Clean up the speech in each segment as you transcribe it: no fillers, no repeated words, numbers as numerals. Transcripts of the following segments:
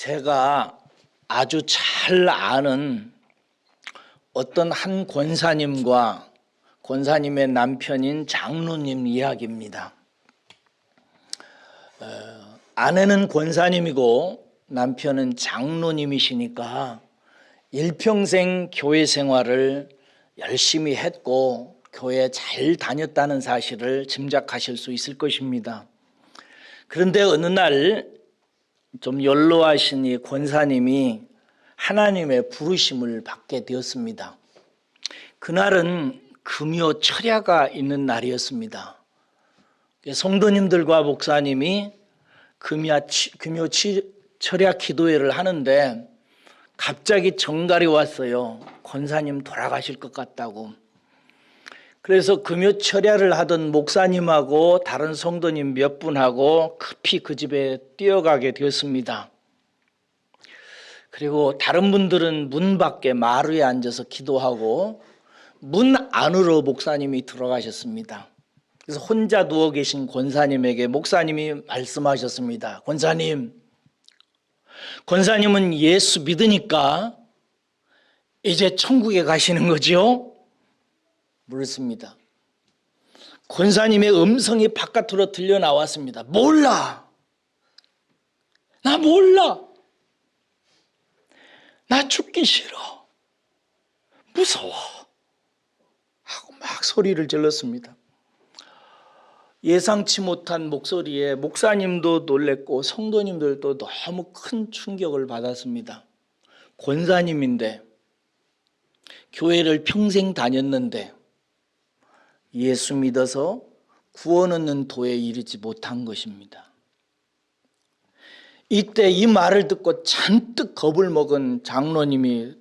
제가 아주 잘 아는 어떤 한 권사님과 권사님의 남편인 장로님 이야기입니다. 아내는 권사님이고 남편은 장로님이시니까 일평생 교회 생활을 열심히 했고 교회 잘 다녔다는 사실을 짐작하실 수 있을 것입니다. 그런데 어느 날 좀 연로하신 이 권사님이 하나님의 부르심을 받게 되었습니다. 그날은 금요 철야가 있는 날이었습니다. 성도님들과 목사님이 금요 철야 기도회를 하는데 갑자기 전갈이 왔어요. 권사님 돌아가실 것 같다고. 그래서 금요 철야를 하던 목사님하고 다른 성도님 몇 분하고 급히 그 집에 뛰어가게 되었습니다. 그리고 다른 분들은 문 밖에 마루에 앉아서 기도하고 문 안으로 목사님이 들어가셨습니다. 그래서 혼자 누워 계신 권사님에게 목사님이 말씀하셨습니다. 권사님은 예수 믿으니까 이제 천국에 가시는 거죠? 물었습니다. 권사님의 음성이 바깥으로 들려 나왔습니다. 몰라. 나 몰라. 나 죽기 싫어. 무서워. 하고 막 소리를 질렀습니다. 예상치 못한 목소리에 목사님도 놀랬고 성도님들도 너무 큰 충격을 받았습니다. 권사님인데 교회를 평생 다녔는데 예수 믿어서 구원 얻는 도에 이르지 못한 것입니다. 이때 이 말을 듣고 잔뜩 겁을 먹은 장로님이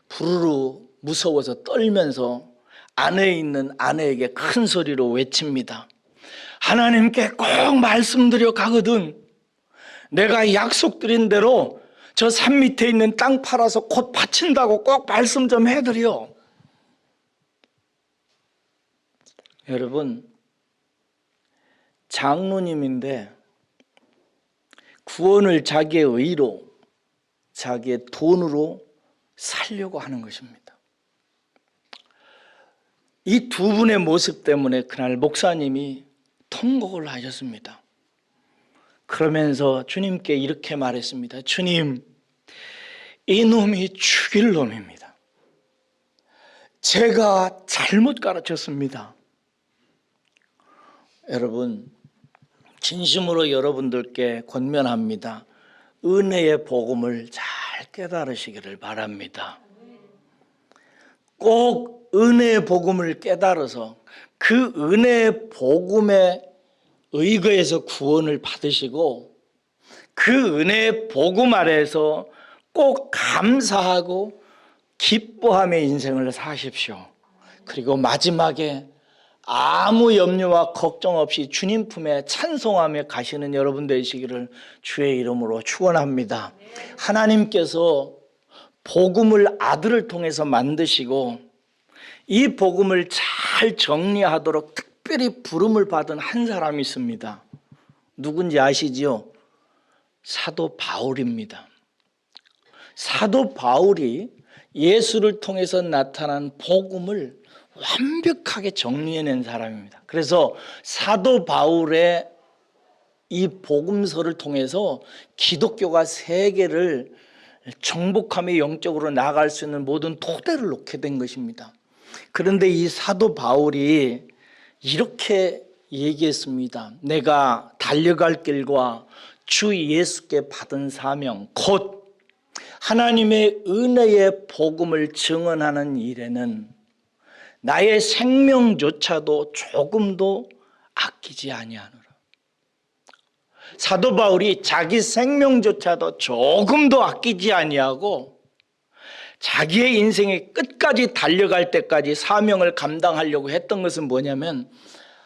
부르르 무서워서 떨면서 안에 있는 아내에게 큰 소리로 외칩니다. 하나님께 꼭 말씀드려 가거든. 내가 약속드린 대로 저 산 밑에 있는 땅 팔아서 곧 바친다고 꼭 말씀 좀 해드려. 여러분, 장로님인데 구원을 자기의 의로, 자기의 돈으로 살려고 하는 것입니다. 이 두 분의 모습 때문에 그날 목사님이 통곡을 하셨습니다. 그러면서 주님께 이렇게 말했습니다. 주님, 이 놈이 죽일 놈입니다. 제가 잘못 가르쳤습니다. 여러분, 진심으로 여러분들께 권면합니다. 은혜의 복음을 잘 깨달으시기를 바랍니다. 꼭 은혜의 복음을 깨달아서 그 은혜의 복음에 의거해서 구원을 받으시고 그 은혜의 복음 아래에서 꼭 감사하고 기뻐함의 인생을 사십시오. 그리고 마지막에 아무 염려와 걱정 없이 주님 품에 찬송하며 가시는 여러분 되시기를 주의 이름으로 축원합니다. 하나님께서 복음을 아들을 통해서 만드시고 이 복음을 잘 정리하도록 특별히 부름을 받은 한 사람이 있습니다. 누군지 아시지요? 사도 바울입니다. 사도 바울이 예수를 통해서 나타난 복음을 완벽하게 정리해낸 사람입니다. 그래서 사도 바울의 이 복음서를 통해서 기독교가 세계를 정복하며 영적으로 나아갈 수 있는 모든 토대를 놓게 된 것입니다. 그런데 이 사도 바울이 이렇게 얘기했습니다. 내가 달려갈 길과 주 예수께 받은 사명 곧 하나님의 은혜의 복음을 증언하는 일에는 나의 생명조차도 조금도 아끼지 아니하노라. 사도 바울이 자기 생명조차도 조금도 아끼지 아니하고 자기의 인생의 끝까지 달려갈 때까지 사명을 감당하려고 했던 것은 뭐냐면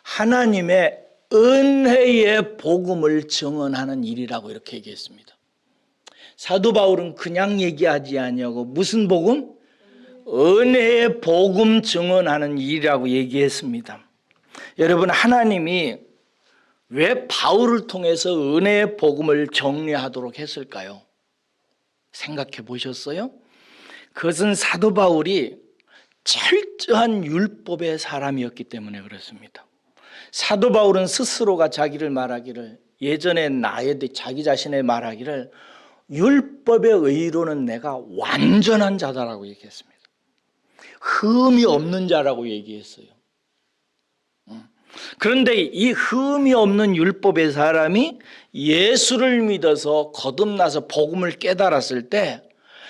하나님의 은혜의 복음을 증언하는 일이라고 이렇게 얘기했습니다. 사도 바울은 그냥 얘기하지 아니하고 무슨 복음? 은혜의 복음 증언하는 일이라고 얘기했습니다. 여러분, 하나님이 왜 바울을 통해서 은혜의 복음을 정리하도록 했을까요? 생각해 보셨어요? 그것은 사도 바울이 철저한 율법의 사람이었기 때문에 그렇습니다. 사도 바울은 스스로가 자기를 말하기를, 예전에 나에 대해 자기 자신의 말하기를, 율법의 의로는 내가 완전한 자다라고 얘기했습니다. 흠이 없는 자라고 얘기했어요. 그런데 이 흠이 없는 율법의 사람이 예수를 믿어서 거듭나서 복음을 깨달았을 때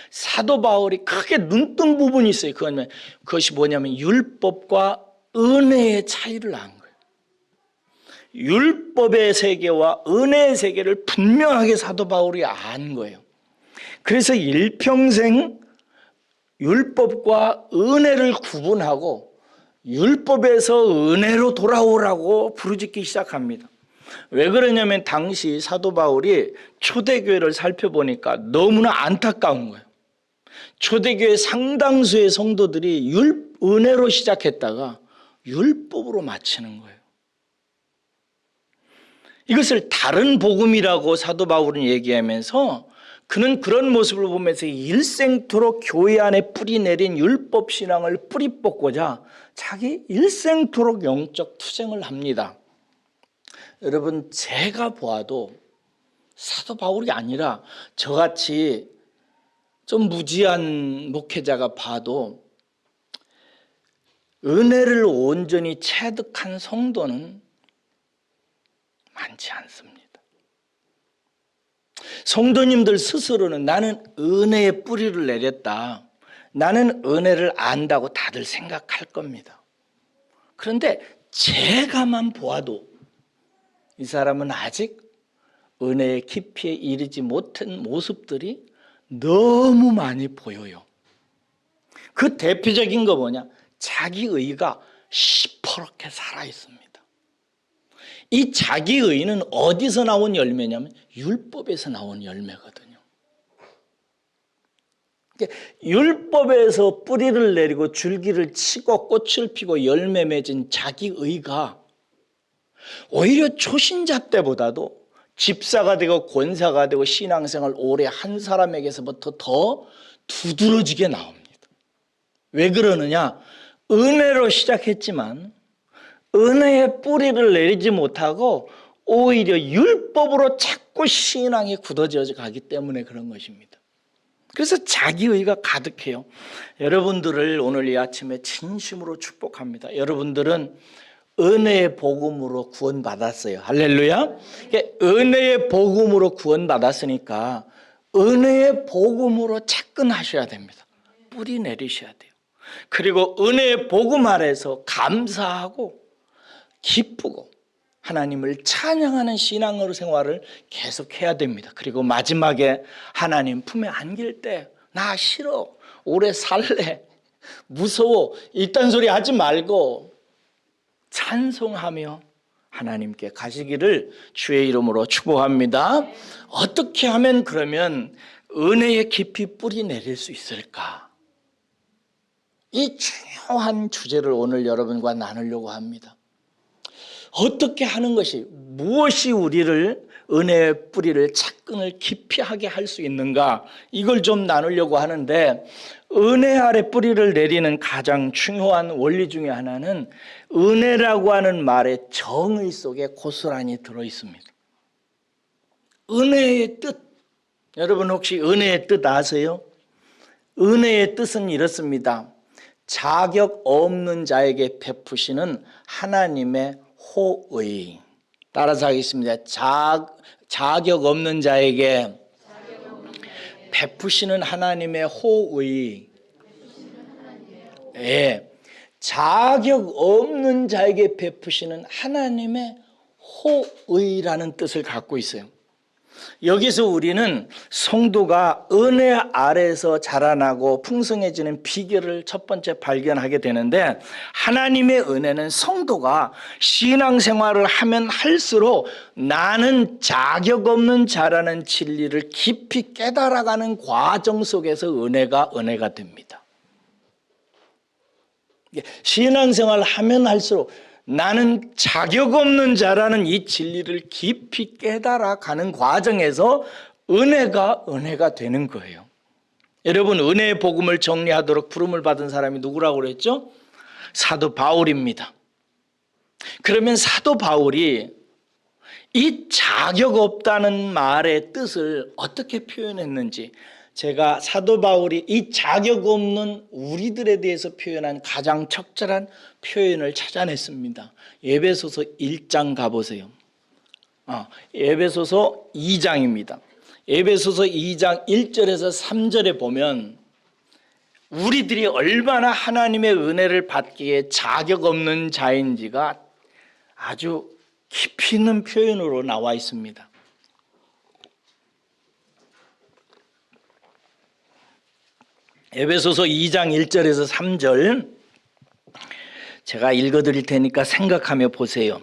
사도 바울이 크게 눈뜬 부분이 있어요. 그것이 뭐냐면 율법과 은혜의 차이를 안 거예요. 율법의 세계와 은혜의 세계를 분명하게 사도 바울이 안 거예요. 그래서 일평생 율법과 은혜를 구분하고 율법에서 은혜로 돌아오라고 부르짖기 시작합니다. 왜 그러냐면 당시 사도 바울이 초대교회를 살펴보니까 너무나 안타까운 거예요. 초대교회 상당수의 성도들이 은혜로 시작했다가 율법으로 마치는 거예요. 이것을 다른 복음이라고 사도 바울은 얘기하면서 그는 그런 모습을 보면서 일생토록 교회 안에 뿌리 내린 율법 신앙을 뿌리 뽑고자 자기 일생토록 영적 투쟁을 합니다. 여러분, 제가 보아도 사도 바울이 아니라 저같이 좀 무지한 목회자가 봐도 은혜를 온전히 체득한 성도는 많지 않습니다. 성도님들 스스로는 나는 은혜의 뿌리를 내렸다, 나는 은혜를 안다고 다들 생각할 겁니다. 그런데 제가만 보아도 이 사람은 아직 은혜의 깊이에 이르지 못한 모습들이 너무 많이 보여요. 그 대표적인 거 뭐냐? 자기 의가 시퍼렇게 살아있습니다. 이 자기 의는 어디서 나온 열매냐면 율법에서 나온 열매거든요. 율법에서 뿌리를 내리고 줄기를 치고 꽃을 피고 열매 맺은 자기 의가 오히려 초신자 때보다도 집사가 되고 권사가 되고 신앙생활 오래 한 사람에게서부터 더 두드러지게 나옵니다. 왜 그러느냐? 은혜로 시작했지만 은혜의 뿌리를 내리지 못하고 오히려 율법으로 자꾸 신앙이 굳어져 가기 때문에 그런 것입니다. 그래서 자기의가 가득해요. 여러분들을 오늘 이 아침에 진심으로 축복합니다. 여러분들은 은혜의 복음으로 구원받았어요. 할렐루야. 은혜의 복음으로 구원받았으니까 은혜의 복음으로 접근하셔야 됩니다. 뿌리 내리셔야 돼요. 그리고 은혜의 복음 아래서 감사하고 기쁘고 하나님을 찬양하는 신앙으로 생활을 계속해야 됩니다. 그리고 마지막에 하나님 품에 안길 때 나 싫어, 오래 살래, 무서워, 이딴 소리 하지 말고 찬송하며 하나님께 가시기를 주의 이름으로 축복합니다. 어떻게 하면 그러면 은혜의 깊이 뿌리 내릴 수 있을까? 이 중요한 주제를 오늘 여러분과 나누려고 합니다. 어떻게 하는 것이, 무엇이 우리를 은혜의 뿌리를 착근을 깊이 하게 할 수 있는가, 이걸 좀 나누려고 하는데, 은혜 아래 뿌리를 내리는 가장 중요한 원리 중에 하나는 은혜라고 하는 말의 정의 속에 고스란히 들어있습니다. 은혜의 뜻, 여러분 혹시 은혜의 뜻 아세요? 은혜의 뜻은 이렇습니다. 자격 없는 자에게 베푸시는 하나님의 호의. 따라서 하겠습니다. 자격 없는 자에게 베푸시는 하나님의 호의. 예, 자격 없는 자에게 베푸시는 하나님의 호의라는 뜻을 갖고 있어요. 여기서 우리는 성도가 은혜 아래에서 자라나고 풍성해지는 비결을 첫 번째 발견하게 되는데, 하나님의 은혜는 성도가 신앙생활을 하면 할수록 나는 자격 없는 자라는 진리를 깊이 깨달아가는 과정 속에서 은혜가 됩니다. 신앙생활 하면 할수록 나는 자격 없는 자라는 이 진리를 깊이 깨달아 가는 과정에서 은혜가 되는 거예요. 여러분, 은혜의 복음을 정리하도록 부름을 받은 사람이 누구라고 그랬죠? 사도 바울입니다. 그러면 사도 바울이 이 자격 없다는 말의 뜻을 어떻게 표현했는지, 제가 사도 바울이 이 자격 없는 우리들에 대해서 표현한 가장 적절한 표현을 찾아냈습니다. 에베소서 1장 가보세요. 에베소서 2장입니다. 에베소서 2장 1절에서 3절에 보면 우리들이 얼마나 하나님의 은혜를 받기에 자격 없는 자인지가 아주 깊이 있는 표현으로 나와 있습니다. 에베소서 2장 1절에서 3절 제가 읽어드릴 테니까 생각하며 보세요.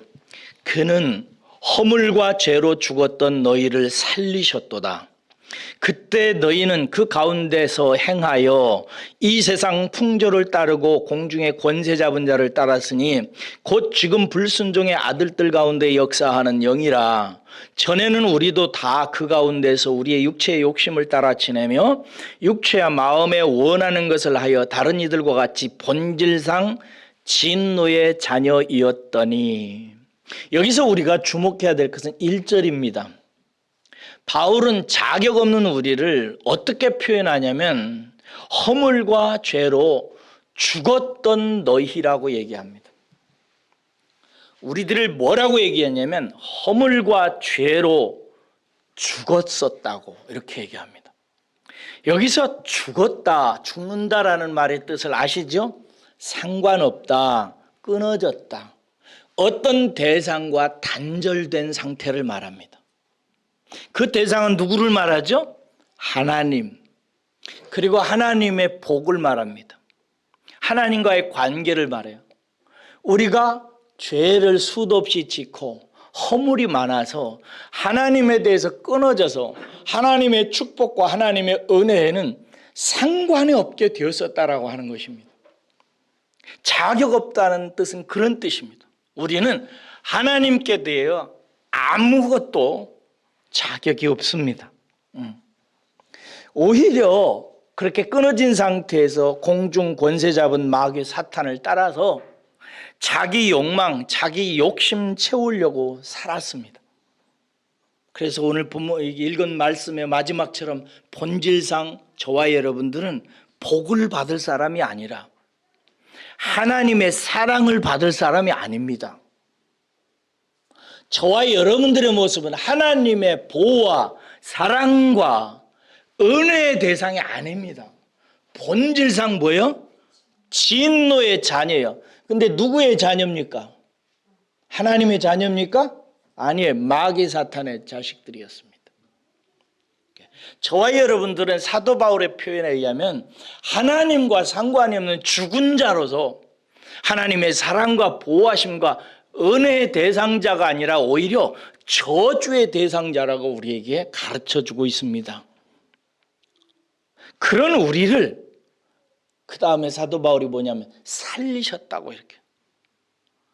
그는 허물과 죄로 죽었던 너희를 살리셨도다. 그때 너희는 그 가운데서 행하여 이 세상 풍조를 따르고 공중의 권세 잡은 자를 따랐으니 곧 지금 불순종의 아들들 가운데 역사하는 영이라. 전에는 우리도 다 그 가운데서 우리의 육체의 욕심을 따라 지내며 육체와 마음에 원하는 것을 하여 다른 이들과 같이 본질상 진노의 자녀이었더니. 여기서 우리가 주목해야 될 것은 1절입니다. 바울은 자격 없는 우리를 어떻게 표현하냐면 허물과 죄로 죽었던 너희라고 얘기합니다. 우리들을 뭐라고 얘기했냐면 허물과 죄로 죽었었다고 이렇게 얘기합니다. 여기서 죽었다, 죽는다라는 말의 뜻을 아시죠? 상관없다, 끊어졌다, 어떤 대상과 단절된 상태를 말합니다. 그 대상은 누구를 말하죠? 하나님. 그리고 하나님의 복을 말합니다. 하나님과의 관계를 말해요. 우리가 죄를 수도 없이 짓고 허물이 많아서 하나님에 대해서 끊어져서 하나님의 축복과 하나님의 은혜에는 상관이 없게 되었었다라고 하는 것입니다. 자격 없다는 뜻은 그런 뜻입니다. 우리는 하나님께 대하여 아무것도 자격이 없습니다. 오히려 그렇게 끊어진 상태에서 공중 권세 잡은 마귀 사탄을 따라서 자기 욕망, 자기 욕심 채우려고 살았습니다. 그래서 오늘 읽은 말씀의 마지막처럼 본질상 저와 여러분들은 복을 받을 사람이 아니라 하나님의 사랑을 받을 사람이 아닙니다. 저와 여러분들의 모습은 하나님의 보호와 사랑과 은혜의 대상이 아닙니다. 본질상 뭐예요? 진노의 자녀예요. 근데 누구의 자녀입니까? 하나님의 자녀입니까? 아니에요. 마귀 사탄의 자식들이었습니다. 저와 여러분들은 사도 바울의 표현에 의하면 하나님과 상관이 없는 죽은 자로서 하나님의 사랑과 보호하심과 은혜의 대상자가 아니라 오히려 저주의 대상자라고 우리에게 가르쳐주고 있습니다. 그런 우리를 그 다음에 사도 바울이 뭐냐면 살리셨다고, 이렇게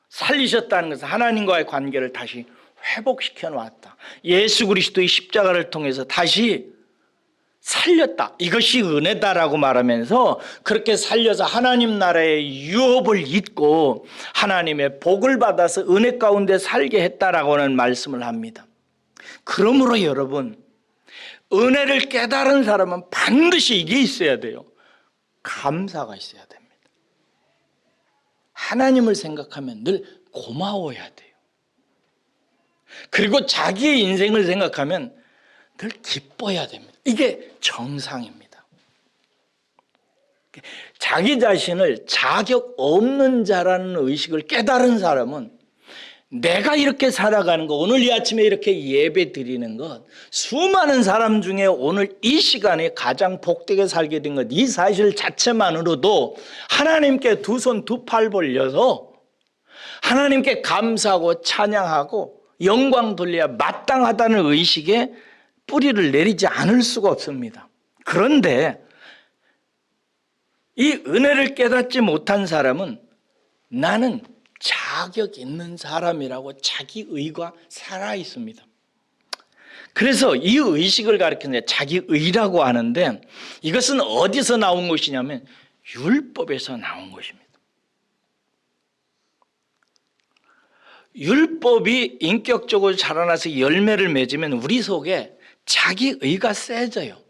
살리셨다는 것은 하나님과의 관계를 다시 회복시켜 놨다. 예수 그리스도의 십자가를 통해서 다시 살렸다. 이것이 은혜다라고 말하면서 그렇게 살려서 하나님 나라의 유업을 잇고 하나님의 복을 받아서 은혜 가운데 살게 했다라고 하는 말씀을 합니다. 그러므로 여러분, 은혜를 깨달은 사람은 반드시 이게 있어야 돼요. 감사가 있어야 됩니다. 하나님을 생각하면 늘 고마워야 돼요. 그리고 자기의 인생을 생각하면 늘 기뻐야 됩니다. 이게 정상입니다. 자기 자신을 자격 없는 자라는 의식을 깨달은 사람은 내가 이렇게 살아가는 것, 오늘 이 아침에 이렇게 예배 드리는 것, 수많은 사람 중에 오늘 이 시간에 가장 복되게 살게 된 것, 이 사실 자체만으로도 하나님께 두 손 두 팔 벌려서 하나님께 감사하고 찬양하고 영광 돌려야 마땅하다는 의식에 뿌리를 내리지 않을 수가 없습니다. 그런데 이 은혜를 깨닫지 못한 사람은 나는 자격 있는 사람이라고 자기 의가 살아 있습니다. 그래서 이 의식을 가리키는데 자기 의라고 하는데 이것은 어디서 나온 것이냐면 율법에서 나온 것입니다. 율법이 인격적으로 자라나서 열매를 맺으면 우리 속에 자기 의가 세져요.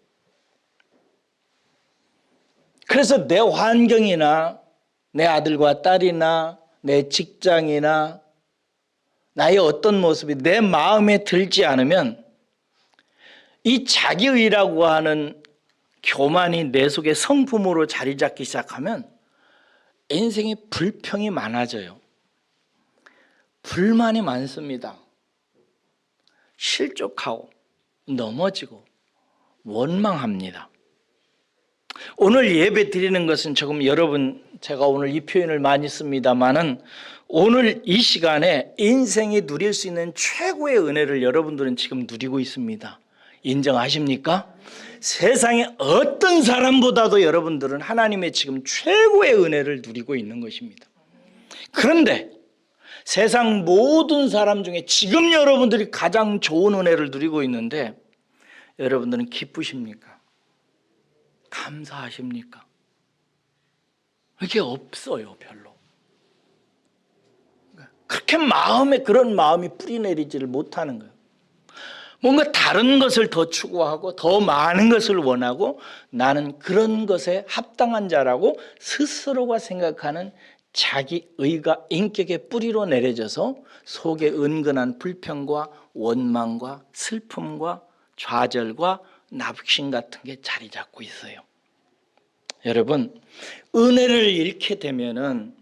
그래서 내 환경이나 내 아들과 딸이나 내 직장이나 나의 어떤 모습이 내 마음에 들지 않으면 이 자기의라고 하는 교만이 내 속에 성품으로 자리 잡기 시작하면 인생에 불평이 많아져요. 불만이 많습니다. 실족하고 넘어지고 원망합니다. 오늘 예배 드리는 것은 조금 여러분 제가 오늘 이 표현을 많이 씁니다만은 오늘 이 시간에 인생이 누릴 수 있는 최고의 은혜를 여러분들은 지금 누리고 있습니다. 인정하십니까? 세상에 어떤 사람보다도 여러분들은 하나님의 지금 최고의 은혜를 누리고 있는 것입니다. 그런데 세상 모든 사람 중에 지금 여러분들이 가장 좋은 은혜를 누리고 있는데 여러분들은 기쁘십니까? 감사하십니까? 그게 없어요, 별로. 그렇게 마음에 그런 마음이 뿌리내리지를 못하는 거예요. 뭔가 다른 것을 더 추구하고 더 많은 것을 원하고 나는 그런 것에 합당한 자라고 스스로가 생각하는 자기의가 인격의 뿌리로 내려져서 속에 은근한 불평과 원망과 슬픔과 좌절과 낙심 같은 게 자리 잡고 있어요. 여러분, 은혜를 잃게 되면은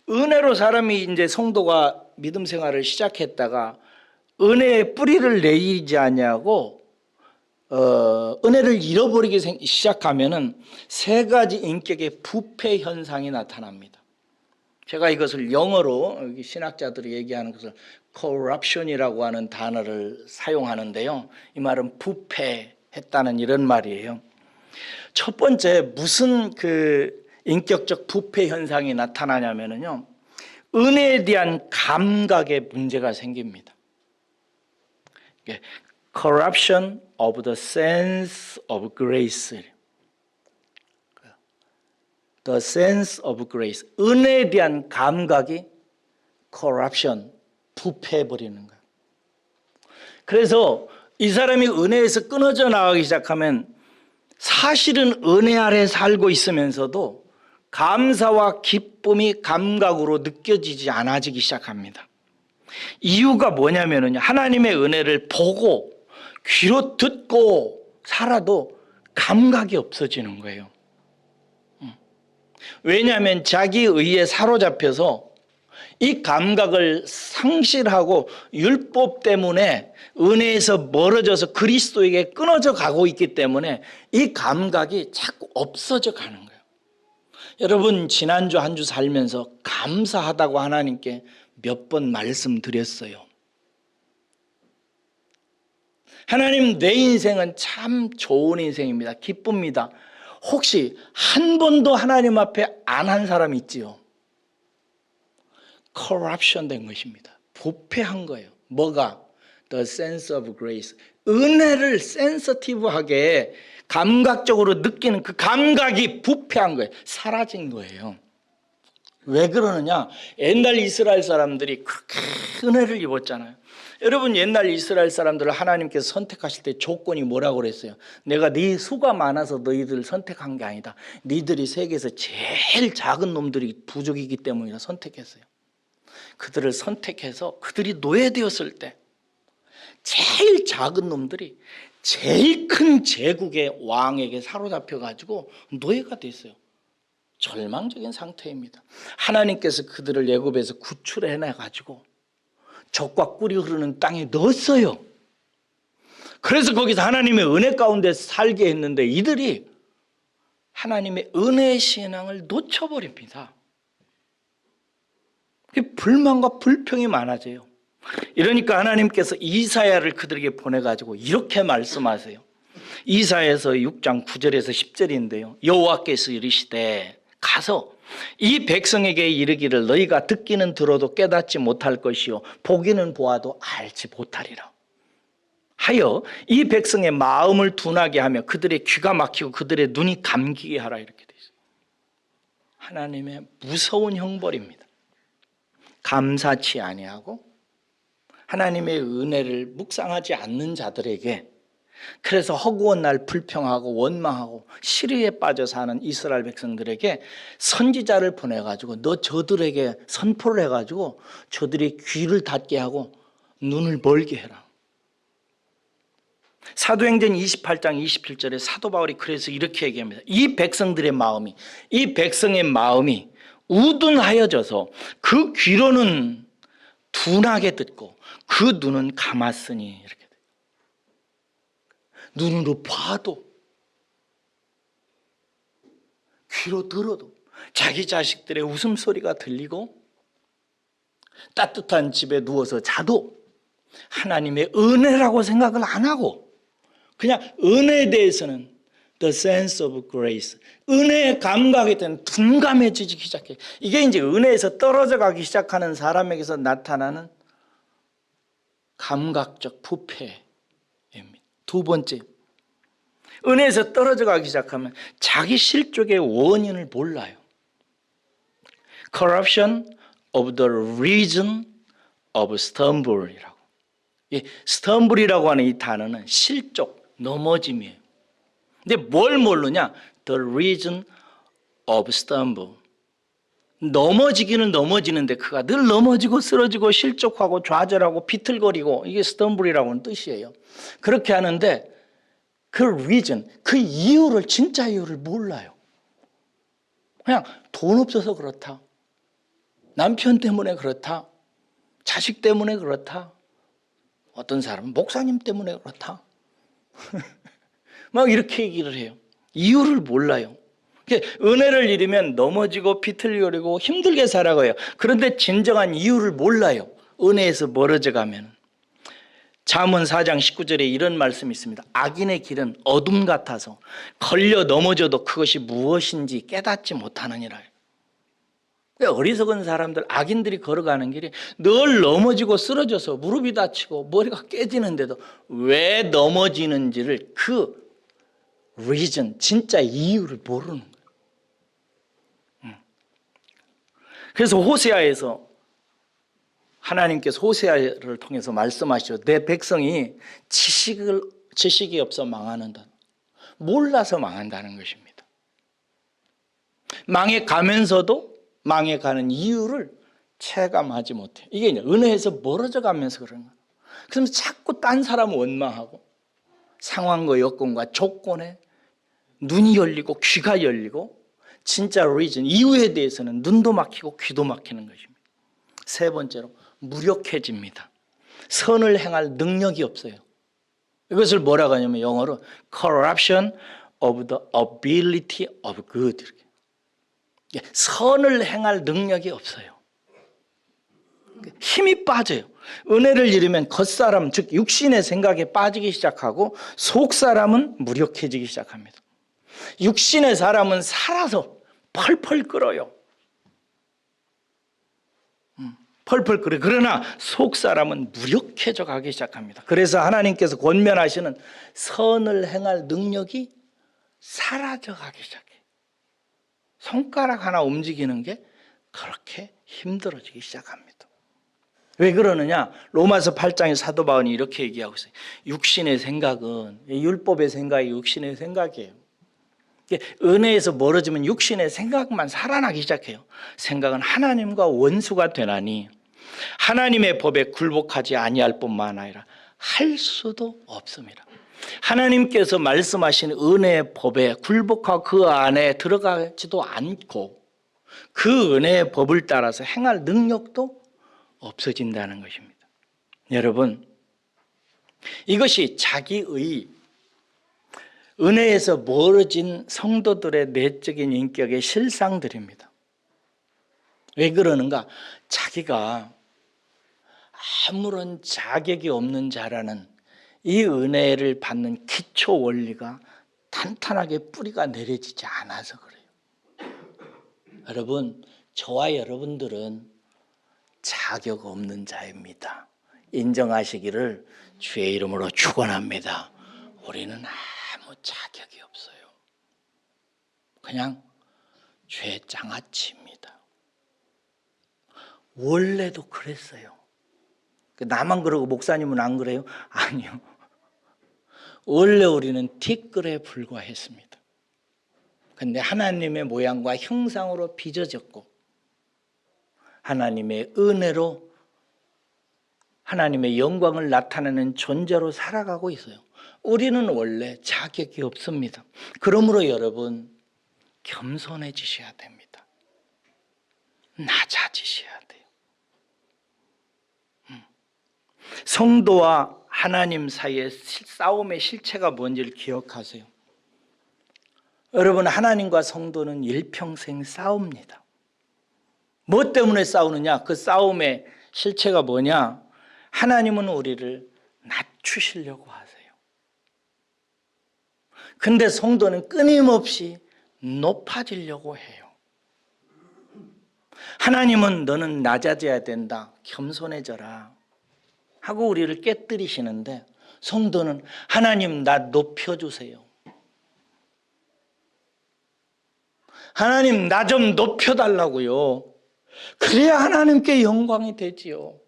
은혜로 사람이 이제 성도가 믿음 생활을 시작했다가 은혜의 뿌리를 내리지 않냐고 은혜를 잃어버리기 시작하면은 세 가지 인격의 부패 현상이 나타납니다. 제가 이것을 영어로 신학자들이 얘기하는 것을 corruption이라고 하는 단어를 사용하는데요. 이 말은 부패했다는 이런 말이에요. 첫 번째 무슨 인격적 부패 현상이 나타나냐면요. 은혜에 대한 감각에 문제가 생깁니다. Corruption of the sense of grace. The sense of grace. 은혜에 대한 감각이 corruption, 부패해버리는 거예요. 그래서 이 사람이 은혜에서 끊어져 나가기 시작하면 사실은 은혜 아래 살고 있으면서도 감사와 기쁨이 감각으로 느껴지지 않아지기 시작합니다. 이유가 뭐냐면요. 하나님의 은혜를 보고 귀로 듣고 살아도 감각이 없어지는 거예요. 왜냐하면 자기 의에 사로잡혀서 이 감각을 상실하고 율법 때문에 은혜에서 멀어져서 그리스도에게 끊어져 가고 있기 때문에 이 감각이 자꾸 없어져 가는 거예요. 여러분 지난주 한 주 살면서 감사하다고 하나님께 몇 번 말씀드렸어요. 하나님 내 인생은 참 좋은 인생입니다. 기쁩니다. 혹시 한 번도 하나님 앞에 안 한 사람 있지요? corruption 된 것입니다. 부패한 거예요. 뭐가? The sense of grace. 은혜를 sensitive하게 감각적으로 느끼는 그 감각이 부패한 거예요. 사라진 거예요. 왜 그러느냐? 옛날 이스라엘 사람들이 그렇게 은혜를 입었잖아요. 여러분 옛날 이스라엘 사람들을 하나님께서 선택하실 때 조건이 뭐라고 그랬어요? 내가 네 수가 많아서 너희들을 선택한 게 아니다. 너희들이 세계에서 제일 작은 놈들이 부족이기 때문이라 선택했어요. 그들을 선택해서 그들이 노예되었을 때 제일 작은 놈들이 제일 큰 제국의 왕에게 사로잡혀가지고 노예가 됐어요. 절망적인 상태입니다. 하나님께서 그들을 애굽에서 구출해내가지고 젖과 꿀이 흐르는 땅에 넣었어요. 그래서 거기서 하나님의 은혜 가운데 살게 했는데 이들이 하나님의 은혜의 신앙을 놓쳐버립니다. 불만과 불평이 많아져요. 이러니까 하나님께서 이사야를 그들에게 보내가지고 이렇게 말씀하세요. 이사야서 6장 9절에서 10절인데요. 여호와께서 이르시되 가서 이 백성에게 이르기를 너희가 듣기는 들어도 깨닫지 못할 것이요 보기는 보아도 알지 못하리라 하여 이 백성의 마음을 둔하게 하며 그들의 귀가 막히고 그들의 눈이 감기게 하라 이렇게 돼 있어요. 하나님의 무서운 형벌입니다. 감사치 아니하고 하나님의 은혜를 묵상하지 않는 자들에게, 그래서 허구한 날 불평하고 원망하고 시리에 빠져 사는 이스라엘 백성들에게 선지자를 보내가지고 너 저들에게 선포를 해가지고 저들의 귀를 닫게 하고 눈을 멀게 해라. 사도행전 28장 27절에 사도 바울이 그래서 이렇게 얘기합니다. 이 백성들의 마음이, 이 백성의 마음이 우둔하여져서 그 귀로는 둔하게 듣고 그 눈은 감았으니 이렇게 돼요. 눈으로 봐도 귀로 들어도 자기 자식들의 웃음소리가 들리고 따뜻한 집에 누워서 자도 하나님의 은혜라고 생각을 안 하고 그냥 은혜에 대해서는 the sense of grace, 은혜의 감각에 대한 둔감해지기 시작해. 이게 이제 은혜에서 떨어져 가기 시작하는 사람에게서 나타나는 감각적 부패입니다. 두 번째, 은혜에서 떨어져 가기 시작하면 자기 실족의 원인을 몰라요. Corruption of the reason of stumble이라고. 이 stumble이라고 하는 이 단어는 실족, 넘어짐이에요. 근데 뭘 모르냐? The reason of stumble. 넘어지기는 넘어지는데 그가 늘 넘어지고 쓰러지고 실족하고 좌절하고 비틀거리고, 이게 stumble이라고 하는 뜻이에요. 그렇게 하는데 그 reason, 그 이유를, 진짜 이유를 몰라요. 그냥 돈 없어서 그렇다, 남편 때문에 그렇다, 자식 때문에 그렇다, 어떤 사람은 목사님 때문에 그렇다 막 이렇게 얘기를 해요. 이유를 몰라요. 은혜를 잃으면 넘어지고 비틀거리고 힘들게 살아가요. 그런데 진정한 이유를 몰라요. 은혜에서 멀어져 가면. 잠언 4장 19절에 이런 말씀이 있습니다. 악인의 길은 어둠 같아서 걸려 넘어져도 그것이 무엇인지 깨닫지 못하느니라. 어리석은 사람들, 악인들이 걸어가는 길이 늘 넘어지고 쓰러져서 무릎이 다치고 머리가 깨지는데도 왜 넘어지는지를, 그 reason, 진짜 이유를 모르는 거예요. 그래서 호세아에서 하나님께서 호세아를 통해서 말씀하시죠. 내 백성이 지식이 없어 망하는다. 몰라서 망한다는 것입니다. 망해 가면서도 망해가는 이유를 체감하지 못해. 이게 은혜에서 멀어져 가면서 그런 거예요. 그러면서 자꾸 딴 사람을 원망하고 상황과 여건과 조건에 눈이 열리고 귀가 열리고, 진짜 리즌, 이유에 대해서는 눈도 막히고 귀도 막히는 것입니다. 세 번째로 무력해집니다. 선을 행할 능력이 없어요. 이것을 뭐라고 하냐면 영어로 corruption of the ability of good. 선을 행할 능력이 없어요. 힘이 빠져요. 은혜를 잃으면 겉사람, 즉 육신의 생각에 빠지기 시작하고 속사람은 무력해지기 시작합니다. 육신의 사람은 살아서 펄펄 끓어요. 펄펄 끓어요. 그러나 속사람은 무력해져 가기 시작합니다. 그래서 하나님께서 권면하시는 선을 행할 능력이 사라져 가기 시작해요. 손가락 하나 움직이는 게 그렇게 힘들어지기 시작합니다. 왜 그러느냐? 로마서 8장의 사도 바울이 이렇게 얘기하고 있어요. 육신의 생각은, 율법의 생각이 육신의 생각이에요. 은혜에서 멀어지면 육신의 생각만 살아나기 시작해요. 생각은 하나님과 원수가 되나니 하나님의 법에 굴복하지 아니할 뿐만 아니라 할 수도 없습니다. 하나님께서 말씀하신 은혜의 법에 굴복하고 그 안에 들어가지도 않고 그 은혜의 법을 따라서 행할 능력도 없어진다는 것입니다. 여러분, 이것이 자기의 은혜에서 멀어진 성도들의 내적인 인격의 실상들입니다. 왜 그러는가? 자기가 아무런 자격이 없는 자라는 이 은혜를 받는 기초 원리가 탄탄하게 뿌리가 내려지지 않아서 그래요. 여러분, 저와 여러분들은 자격 없는 자입니다. 인정하시기를 주의 이름으로 축원합니다. 우리는 아무 자격이 없어요. 그냥 죄 장아찌입니다. 원래도 그랬어요. 나만 그러고 목사님은 안 그래요? 아니요. 원래 우리는 티끌에 불과했습니다. 근데 하나님의 모양과 형상으로 빚어졌고 하나님의 은혜로 하나님의 영광을 나타내는 존재로 살아가고 있어요. 우리는 원래 자격이 없습니다. 그러므로 여러분, 겸손해지셔야 됩니다. 낮아지셔야 돼요. 성도와 하나님 사이의 싸움의 실체가 뭔지를 기억하세요. 여러분, 하나님과 성도는 일평생 싸웁니다. 뭐 때문에 싸우느냐? 그 싸움의 실체가 뭐냐? 하나님은 우리를 낮추시려고 하세요. 근데 성도는 끊임없이 높아지려고 해요. 하나님은 너는 낮아져야 된다, 겸손해져라 하고 우리를 깨뜨리시는데, 성도는 하나님 나 높여주세요, 하나님 나 좀 높여달라고요. 그래야 하나님께 영광이 되지요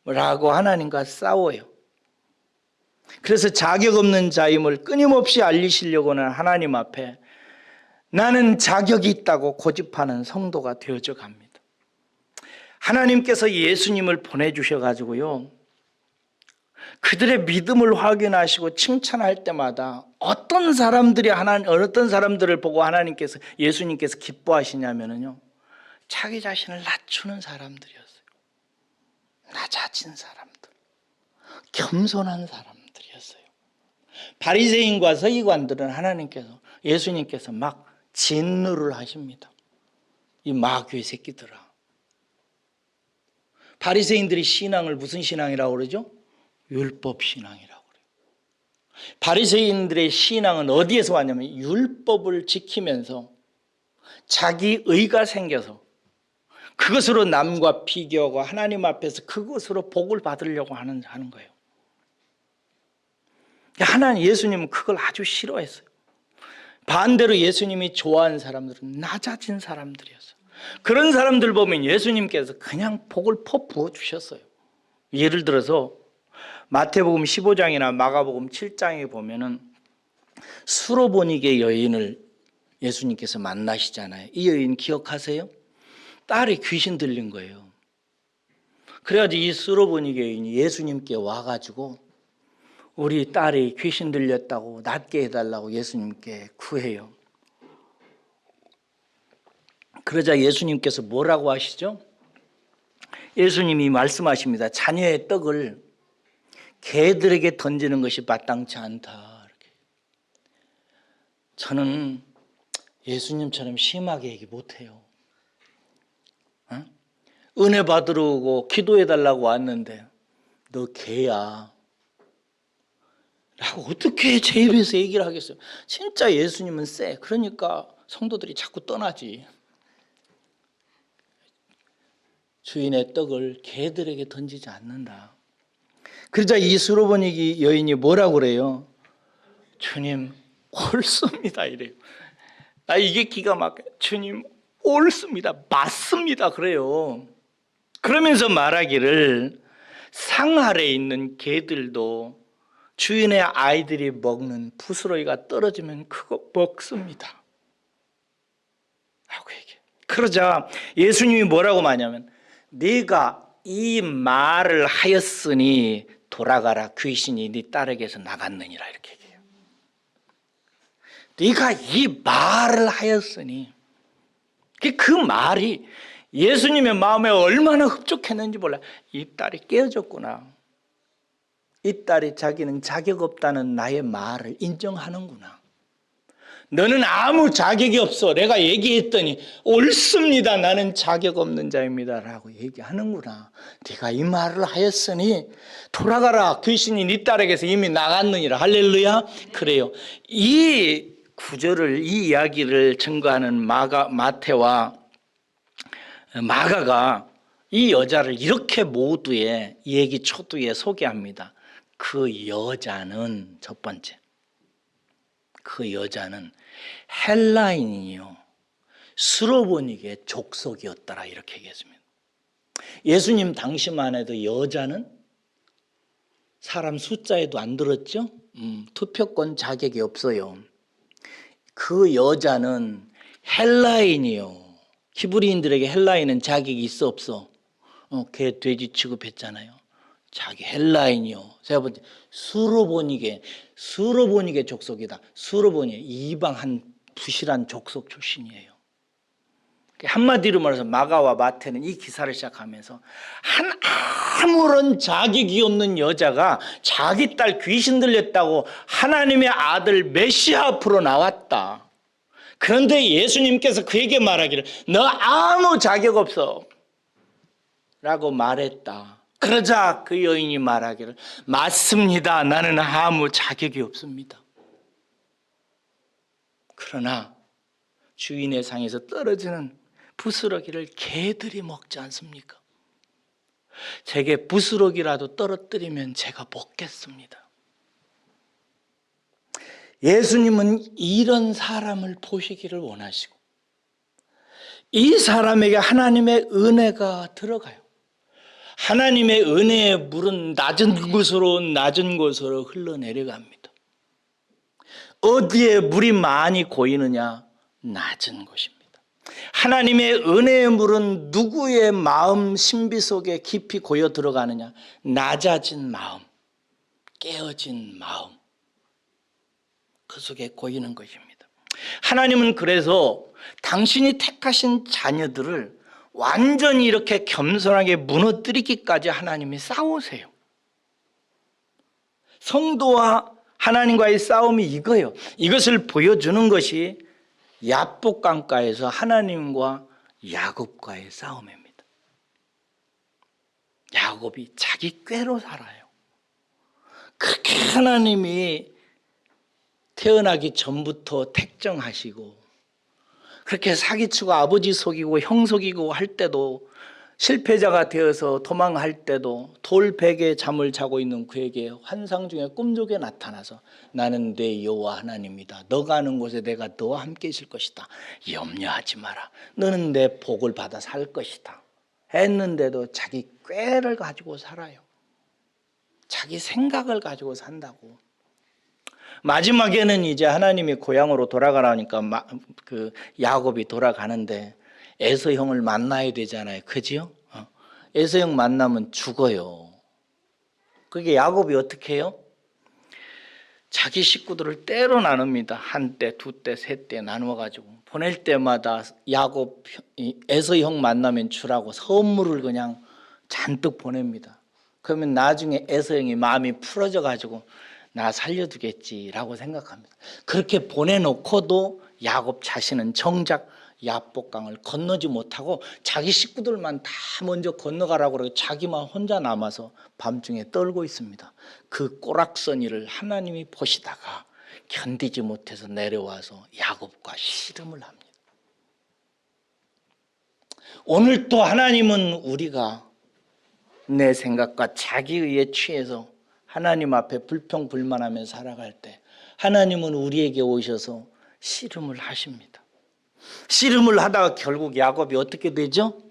라고 하나님과 싸워요. 그래서 자격 없는 자임을 끊임없이 알리시려고는 하나님 앞에 나는 자격이 있다고 고집하는 성도가 되어져 갑니다. 하나님께서 예수님을 보내주셔가지고요, 그들의 믿음을 확인하시고 칭찬할 때마다 어떤 사람들을 보고 예수님께서 기뻐하시냐면요, 자기 자신을 낮추는 사람들이었어요. 낮아진 사람들, 겸손한 사람들이었어요. 바리새인과 서기관들은 예수님께서 막 진노를 하십니다. 이 마귀의 새끼들아. 바리새인들이 신앙을 무슨 신앙이라고 그러죠? 율법 신앙이라고 그래요. 바리새인들의 신앙은 어디에서 왔냐면 율법을 지키면서 자기 의가 생겨서 그것으로 남과 비교하고 하나님 앞에서 그것으로 복을 받으려고 하는 거예요. 예수님은 그걸 아주 싫어했어요. 반대로 예수님이 좋아하는 사람들은 낮아진 사람들이었어요. 그런 사람들 보면 예수님께서 그냥 복을 퍼부어 주셨어요. 예를 들어서 마태복음 15장이나 마가복음 7장에 보면은 수로보니게 여인을 예수님께서 만나시잖아요. 이 여인 기억하세요? 딸이 귀신 들린 거예요. 그래가지고 이 수로보니게 여인이 예수님께 와가지고 우리 딸이 귀신 들렸다고 낫게 해달라고 예수님께 구해요. 그러자 예수님께서 뭐라고 하시죠? 예수님이 말씀하십니다. 자녀의 떡을 개들에게 던지는 것이 마땅치 않다. 이렇게. 저는 예수님처럼 심하게 얘기 못해요. 은혜 받으러 오고 기도해달라고 왔는데 너 개야 라고 어떻게 제 입에서 얘기를 하겠어요? 진짜 예수님은 쎄. 그러니까 성도들이 자꾸 떠나지. 주인의 떡을 개들에게 던지지 않는다. 그러자 이 수로보니 여인이 뭐라고 그래요? 주님 옳습니다 이래요. 나 이게 기가 막혀요. 주님 옳습니다, 맞습니다 그래요. 그러면서 말하기를 상 아래에 있는 개들도 주인의 아이들이 먹는 부스러기가 떨어지면 그거 먹습니다 라고 얘기해요. 그러자 예수님이 뭐라고 말하냐면 네가 이 말을 하였으니 돌아가라, 귀신이 네 딸에게서 나갔느니라 이렇게 얘기해요. 네가 이 말을 하였으니, 그 말이 예수님의 마음에 얼마나 흡족했는지 몰라요. 이 딸이 깨어졌구나, 이 딸이 자기는 자격 없다는 나의 말을 인정하는구나, 너는 아무 자격이 없어, 내가 얘기했더니 옳습니다, 나는 자격 없는 자입니다 라고 얘기하는구나, 네가 이 말을 하였으니 돌아가라, 귀신이 네 딸에게서 이미 나갔느니라. 할렐루야. 그래요. 이 구절을 이 이야기를 증거하는 마태와 마가가 이 여자를 이렇게 모두의 얘기 초두에 소개합니다. 그 여자는 첫 번째, 그 여자는 헬라인이요 스로보닉의 족속이었더라 이렇게 얘기했습니다. 예수님 당시만 해도 여자는 사람 숫자에도 안 들었죠. 투표권 자격이 없어요. 그 여자는 헬라인이요. 히브리인들에게 헬라인은 자격이 있어 없어? 개 돼지 취급했잖아요. 자기 헬라인이요. 세 번째 수로보닉의 족속이다. 수로보닉 이방 한 부실한 족속 출신이에요. 한마디로 말해서 마가와 마태는 이 기사를 시작하면서 아무런 자격이 없는 여자가 자기 딸 귀신 들렸다고 하나님의 아들 메시아 앞으로 나왔다. 그런데 예수님께서 그에게 말하기를 너 아무 자격 없어 라고 말했다. 그러자 그 여인이 말하기를 맞습니다. 나는 아무 자격이 없습니다. 그러나 주인의 상에서 떨어지는 부스러기를 개들이 먹지 않습니까? 제게 부스러기라도 떨어뜨리면 제가 먹겠습니다. 예수님은 이런 사람을 보시기를 원하시고 이 사람에게 하나님의 은혜가 들어가요. 하나님의 은혜의 물은 낮은 곳으로 흘러내려갑니다. 어디에 물이 많이 고이느냐? 낮은 곳입니다. 하나님의 은혜의 물은 누구의 마음 신비 속에 깊이 고여 들어가느냐? 낮아진 마음, 깨어진 마음, 그 속에 고이는 것입니다. 하나님은 그래서 당신이 택하신 자녀들을 완전히 이렇게 겸손하게 무너뜨리기까지 하나님이 싸우세요. 성도와 하나님과의 싸움이 이거예요. 이것을 보여주는 것이 야복강가에서 하나님과 야곱과의 싸움입니다. 야곱이 자기 꾀로 살아요. 그렇게 하나님이 태어나기 전부터 택정하시고 그렇게 사기치고 아버지 속이고 형 속이고 할 때도 실패자가 되어서 도망할 때도 돌베개에 잠을 자고 있는 그에게 환상 중에 꿈 속에 나타나서 나는 내 여호와 하나님이다. 너가 가는 곳에 내가 너와 함께 있을 것이다. 염려하지 마라. 너는 내 복을 받아 살 것이다. 했는데도 자기 꾀를 가지고 살아요. 자기 생각을 가지고 산다고. 마지막에는 이제 하나님이 고향으로 돌아가라니까 그 야곱이 돌아가는데 에서 형을 만나야 되잖아요. 그지요? 에서 형 만나면 죽어요. 그게 야곱이 어떻게 해요? 자기 식구들을 때로 나눕니다. 한 때, 두 때, 세 때 나누어가지고 보낼 때마다 야곱 에서 형 만나면 주라고 선물을 그냥 잔뜩 보냅니다. 그러면 나중에 에서 형이 마음이 풀어져 가지고 나 살려두겠지라고 생각합니다. 그렇게 보내놓고도 야곱 자신은 정작 야복강을 건너지 못하고 자기 식구들만 다 먼저 건너가라고 그러고 자기만 혼자 남아서 밤중에 떨고 있습니다. 그 꼬락서니를 하나님이 보시다가 견디지 못해서 내려와서 야곱과 씨름을 합니다. 오늘 또 하나님은 우리가 내 생각과 자기의에 취해서 하나님 앞에 불평불만하며 살아갈 때 하나님은 우리에게 오셔서 씨름을 하십니다. 씨름을 하다가 결국 야곱이 어떻게 되죠?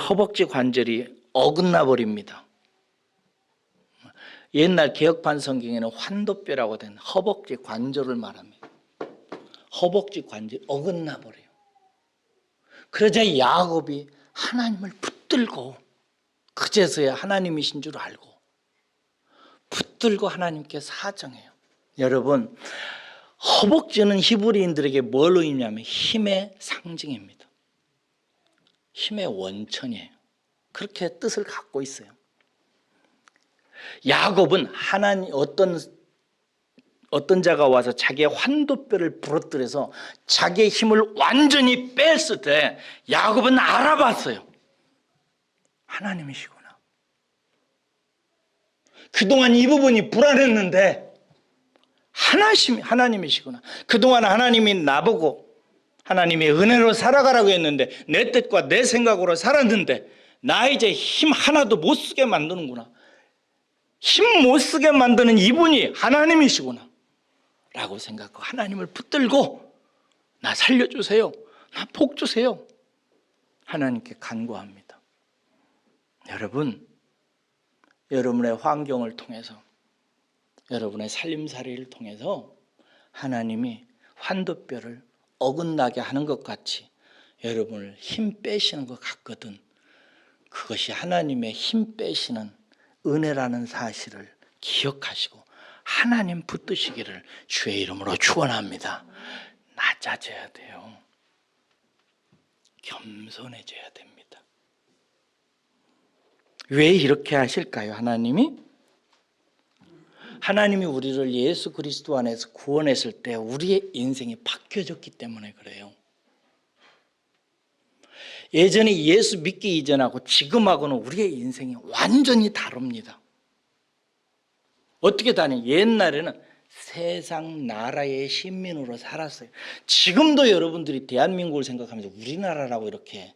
허벅지 관절이 어긋나 버립니다. 옛날 개혁판 성경에는 환도뼈라고 된 허벅지 관절을 말합니다. 허벅지 관절이 어긋나 버려요. 그러자 야곱이 하나님을 붙들고 그제서야 하나님이신 줄 알고 붙들고 하나님께 사정해요. 여러분, 허벅지는 히브리인들에게 뭘 의미하면 힘의 상징입니다. 힘의 원천이에요. 그렇게 뜻을 갖고 있어요. 야곱은 하나님 어떤 자가 와서 자기의 환도뼈를 부러뜨려서 자기의 힘을 완전히 뺐을 때 야곱은 알아봤어요. 하나님이시구나. 그동안 이 부분이 불안했는데 하나님이시구나. 그동안 하나님이 나보고 하나님의 은혜로 살아가라고 했는데 내 뜻과 내 생각으로 살았는데 나 이제 힘 하나도 못 쓰게 만드는구나. 힘 못 쓰게 만드는 이분이 하나님이시구나 라고 생각하고 하나님을 붙들고 나 살려주세요. 나 복 주세요. 하나님께 간구합니다. 여러분, 여러분의 환경을 통해서 여러분의 살림살이를 통해서 하나님이 환도뼈를 어긋나게 하는 것 같이 여러분을 힘 빼시는 것 같거든. 그것이 하나님의 힘 빼시는 은혜라는 사실을 기억하시고 하나님 붙드시기를 주의 이름으로 축원합니다. 낮아져야 돼요. 겸손해져야 됩니다. 왜 이렇게 하실까요? 하나님이 우리를 예수 그리스도 안에서 구원했을 때 우리의 인생이 바뀌어졌기 때문에 그래요. 예전에 예수 믿기 이전하고 지금하고는 우리의 인생이 완전히 다릅니다. 어떻게 다니? 옛날에는 세상 나라의 시민으로 살았어요. 지금도 여러분들이 대한민국을 생각하면서 우리나라라고 이렇게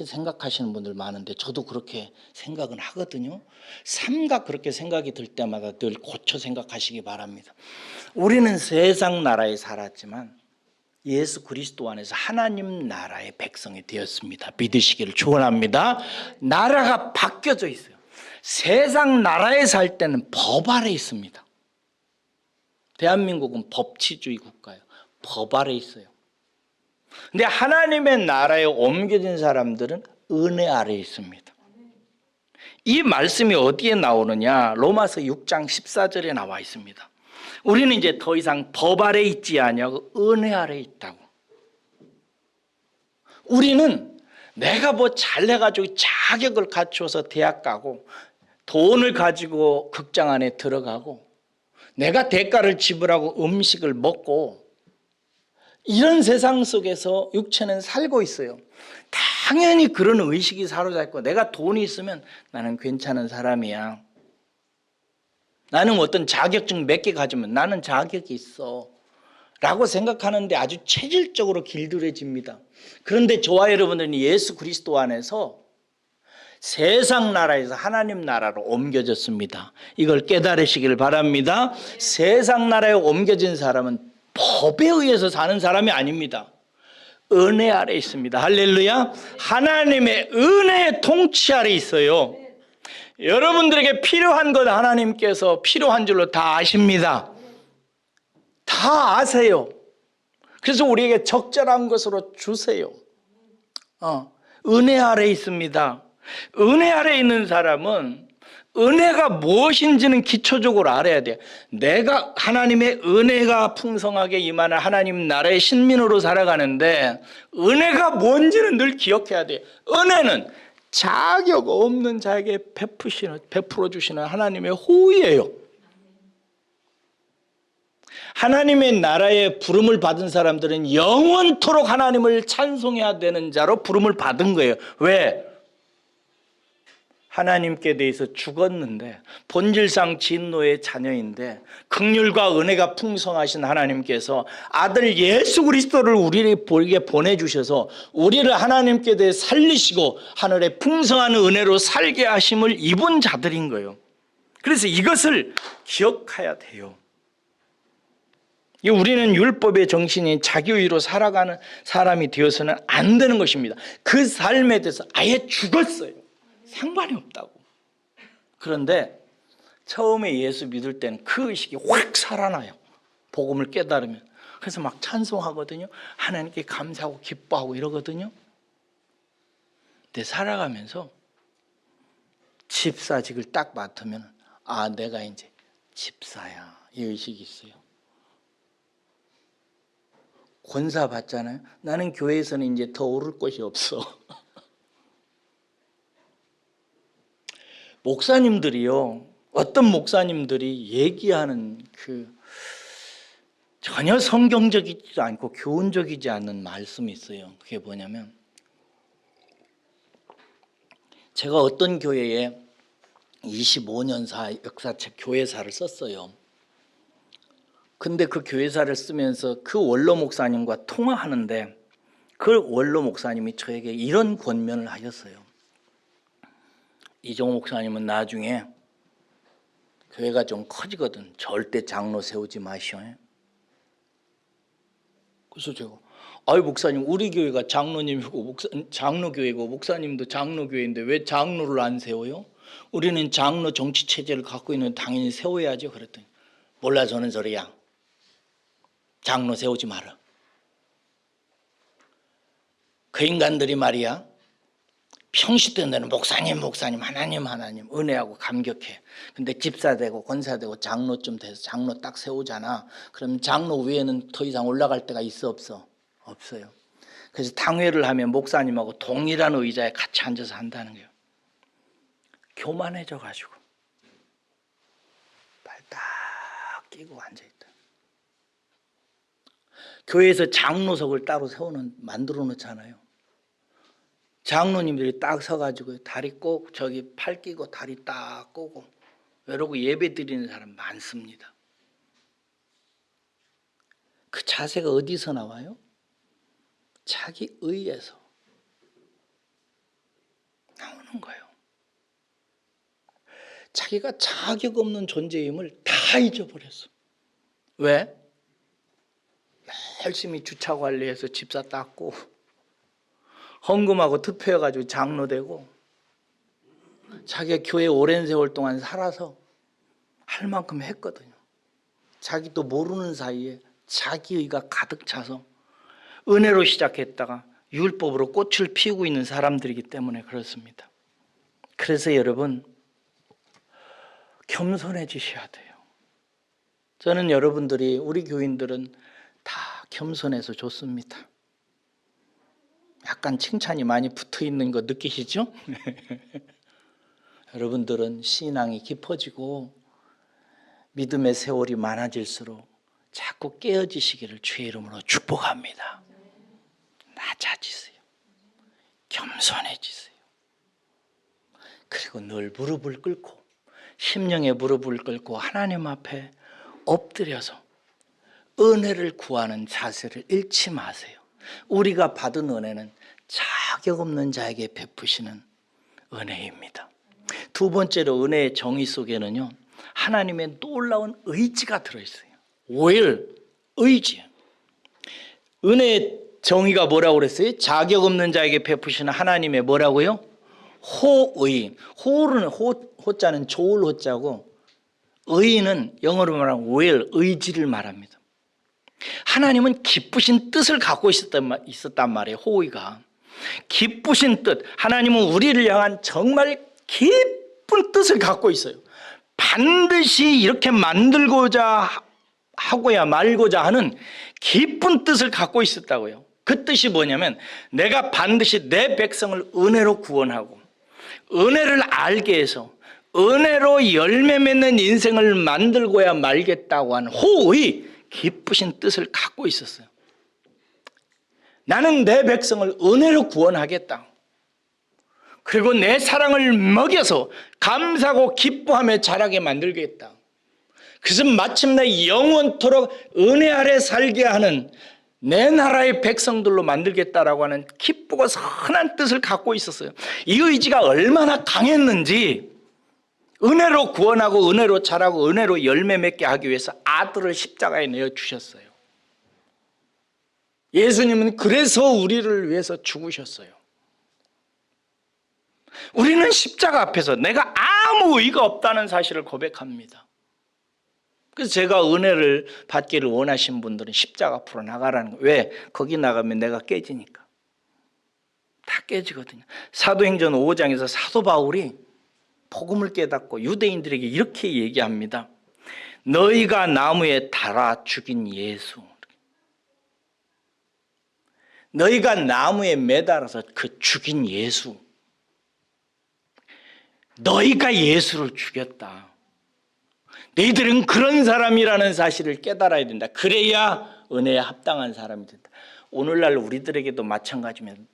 생각하시는 분들 많은데 저도 그렇게 생각은 하거든요. 삼각 그렇게 생각이 들 때마다 늘 고쳐 생각하시기 바랍니다. 우리는 세상 나라에 살았지만 예수 그리스도 안에서 하나님 나라의 백성이 되었습니다. 믿으시기를 축원합니다. 나라가 바뀌어져 있어요. 세상 나라에 살 때는 법 아래 있습니다. 대한민국은 법치주의 국가예요. 법 아래 있어요. 근데 하나님의 나라에 옮겨진 사람들은 은혜 아래 있습니다. 이 말씀이 어디에 나오느냐? 로마서 6장 14절에 나와 있습니다. 우리는 이제 더 이상 법 아래 있지 않냐고 은혜 아래 있다고. 우리는 내가 뭐 잘해가지고 자격을 갖추어서 대학 가고 돈을 가지고 극장 안에 들어가고 내가 대가를 지불하고 음식을 먹고 이런 세상 속에서 육체는 살고 있어요. 당연히 그런 의식이 사로잡고 내가 돈이 있으면 나는 괜찮은 사람이야. 나는 어떤 자격증 몇 개 가지면 나는 자격이 있어 라고 생각하는데 아주 체질적으로 길들여집니다. 그런데 저와 여러분들은 예수 그리스도 안에서 세상 나라에서 하나님 나라로 옮겨졌습니다. 이걸 깨달으시길 바랍니다. 세상 나라에 옮겨진 사람은 법에 의해서 사는 사람이 아닙니다. 은혜 아래 있습니다. 할렐루야. 하나님의 은혜의 통치 아래 있어요. 여러분들에게 필요한 것 하나님께서 필요한 줄로 다 아십니다. 다 아세요. 그래서 우리에게 적절한 것으로 주세요. 은혜 아래 있습니다. 은혜 아래 있는 사람은 은혜가 무엇인지는 기초적으로 알아야 돼요. 내가 하나님의 은혜가 풍성하게 임하는 하나님 나라의 신민으로 살아가는데 은혜가 뭔지는 늘 기억해야 돼요. 은혜는 자격 없는 자에게 베풀어 주시는 하나님의 호의예요. 하나님의 나라에 부름을 받은 사람들은 영원토록 하나님을 찬송해야 되는 자로 부름을 받은 거예요. 왜? 하나님께 대해서 죽었는데 본질상 진노의 자녀인데 긍휼과 은혜가 풍성하신 하나님께서 아들 예수 그리스도를 우리에게 보내주셔서 우리를 하나님께 대해 살리시고 하늘의 풍성한 은혜로 살게 하심을 입은 자들인 거예요. 그래서 이것을 기억해야 돼요. 우리는 율법의 정신이 자기의로 살아가는 사람이 되어서는 안 되는 것입니다. 그 삶에 대해서 아예 죽었어요. 상관이 없다고. 그런데 처음에 예수 믿을 때는 그 의식이 확 살아나요. 복음을 깨달으면. 그래서 막 찬송하거든요. 하나님께 감사하고 기뻐하고 이러거든요. 근데 살아가면서 집사직을 딱 맡으면 내가 이제 집사야. 이 의식이 있어요. 권사 받잖아요. 나는 교회에서는 이제 더 오를 곳이 없어. 목사님들이요. 어떤 목사님들이 얘기하는 전혀 성경적이지 않고 교훈적이지 않는 말씀이 있어요. 그게 뭐냐면 제가 어떤 교회에 25년사 역사책 교회사를 썼어요. 근데 그 교회사를 쓰면서 그 원로 목사님과 통화하는데 그 원로 목사님이 저에게 이런 권면을 하셨어요. 이종호 목사님은 나중에 교회가 좀 커지거든. 절대 장로 세우지 마시오. 그래서 제가 아유 목사님, 우리 교회가 장로님이고 장로교회고 목사님도 장로교회인데 왜 장로를 안 세워요? 우리는 장로 정치 체제를 갖고 있는 당연히 세워야죠. 그랬더니 몰라 저는 소리야. 장로 세우지 마라. 그 인간들이 말이야 평시 때는 목사님 하나님 은혜하고 감격해. 근데 집사 되고 권사 되고 장로쯤 돼서 장로 딱 세우잖아. 그럼 장로 위에는 더 이상 올라갈 데가 있어 없어? 없어요. 그래서 당회를 하면 목사님하고 동일한 의자에 같이 앉아서 한다는 거예요. 교만해져 가지고 발 딱 끼고 앉아있다. 교회에서 장로석을 따로 만들어 놓잖아요. 장로님들이 딱 서가지고 다리 꼭 저기 팔 끼고 다리 딱 꼬고 이러고 예배 드리는 사람 많습니다. 그 자세가 어디서 나와요? 자기 의에서 나오는 거예요. 자기가 자격 없는 존재임을 다 잊어버렸어. 왜? 열심히 주차 관리해서 집사 닦고 헌금하고 투표해가지고 장로 되고 자기가 교회 오랜 세월 동안 살아서 할 만큼 했거든요. 자기도 모르는 사이에 자기의가 가득 차서 은혜로 시작했다가 율법으로 꽃을 피우고 있는 사람들이기 때문에 그렇습니다. 그래서 여러분 겸손해지셔야 돼요. 저는 여러분들이 우리 교인들은 다 겸손해서 좋습니다. 약간 칭찬이 많이 붙어있는 거 느끼시죠? 여러분들은 신앙이 깊어지고 믿음의 세월이 많아질수록 자꾸 깨어지시기를 주의 이름으로 축복합니다. 낮아지세요. 겸손해지세요. 그리고 늘 무릎을 꿇고 심령의 무릎을 꿇고 하나님 앞에 엎드려서 은혜를 구하는 자세를 잃지 마세요. 우리가 받은 은혜는 자격 없는 자에게 베푸시는 은혜입니다. 두 번째로 은혜의 정의 속에는요 하나님의 놀라운 의지가 들어있어요. will, 의지. 은혜의 정의가 뭐라고 그랬어요? 자격 없는 자에게 베푸시는 하나님의 뭐라고요? 호의. 호자는 좋을 호자고 의는 영어로 말하면 will, 의지를 말합니다. 하나님은 기쁘신 뜻을 갖고 있었단 말이에요. 호의가 기쁘신 뜻. 하나님은 우리를 향한 정말 기쁜 뜻을 갖고 있어요. 반드시 이렇게 만들고자 하고야 말고자 하는 기쁜 뜻을 갖고 있었다고요. 그 뜻이 뭐냐면 내가 반드시 내 백성을 은혜로 구원하고 은혜를 알게 해서 은혜로 열매 맺는 인생을 만들고야 말겠다고 하는 호의 기쁘신 뜻을 갖고 있었어요. 나는 내 백성을 은혜로 구원하겠다. 그리고 내 사랑을 먹여서 감사하고 기뻐하며 자라게 만들겠다. 그래서 마침내 영원토록 은혜 아래 살게 하는 내 나라의 백성들로 만들겠다라고 하는 기쁘고 선한 뜻을 갖고 있었어요. 이 의지가 얼마나 강했는지 은혜로 구원하고 은혜로 자라고 은혜로 열매 맺게 하기 위해서 아들을 십자가에 내어주셨어요. 예수님은 그래서 우리를 위해서 죽으셨어요. 우리는 십자가 앞에서 내가 아무 의의가 없다는 사실을 고백합니다. 그래서 제가 은혜를 받기를 원하신 분들은 십자가 앞으로 나가라는 거예요. 왜? 거기 나가면 내가 깨지니까. 다 깨지거든요. 사도행전 5장에서 사도 바울이 복음을 깨닫고 유대인들에게 이렇게 얘기합니다. 너희가 나무에 달아 죽인 예수. 너희가 나무에 매달아서 그 죽인 예수. 너희가 예수를 죽였다. 너희들은 그런 사람이라는 사실을 깨달아야 된다. 그래야 은혜에 합당한 사람이 된다. 오늘날 우리들에게도 마찬가지면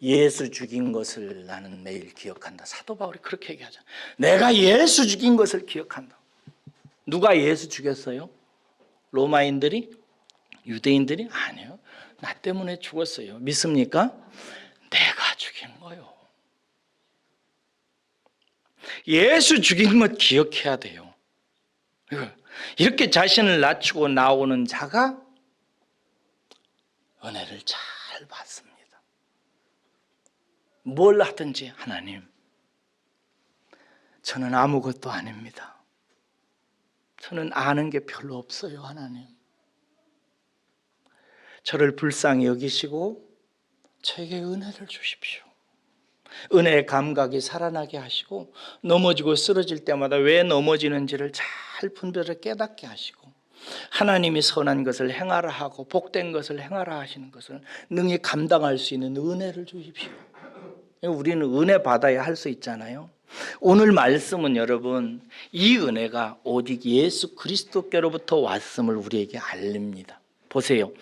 예수 죽인 것을 나는 매일 기억한다. 사도 바울이 그렇게 얘기하잖아. 내가 예수 죽인 것을 기억한다. 누가 예수 죽였어요? 로마인들이? 유대인들이? 아니요. 나 때문에 죽었어요. 믿습니까? 내가 죽인 거요. 예수 죽인 것 기억해야 돼요. 이렇게 자신을 낮추고 나오는 자가 은혜를 잘 받습니다. 뭘 하든지 하나님, 저는 아무것도 아닙니다. 저는 아는 게 별로 없어요. 하나님, 저를 불쌍히 여기시고 저에게 은혜를 주십시오. 은혜의 감각이 살아나게 하시고 넘어지고 쓰러질 때마다 왜 넘어지는지를 잘 분별을 깨닫게 하시고 하나님이 선한 것을 행하라 하고 복된 것을 행하라 하시는 것을 능히 감당할 수 있는 은혜를 주십시오. 우리는 은혜 받아야 할 수 있잖아요. 오늘 말씀은 여러분, 이 은혜가 오직 예수 그리스도께로부터 왔음을 우리에게 알립니다. 보세요.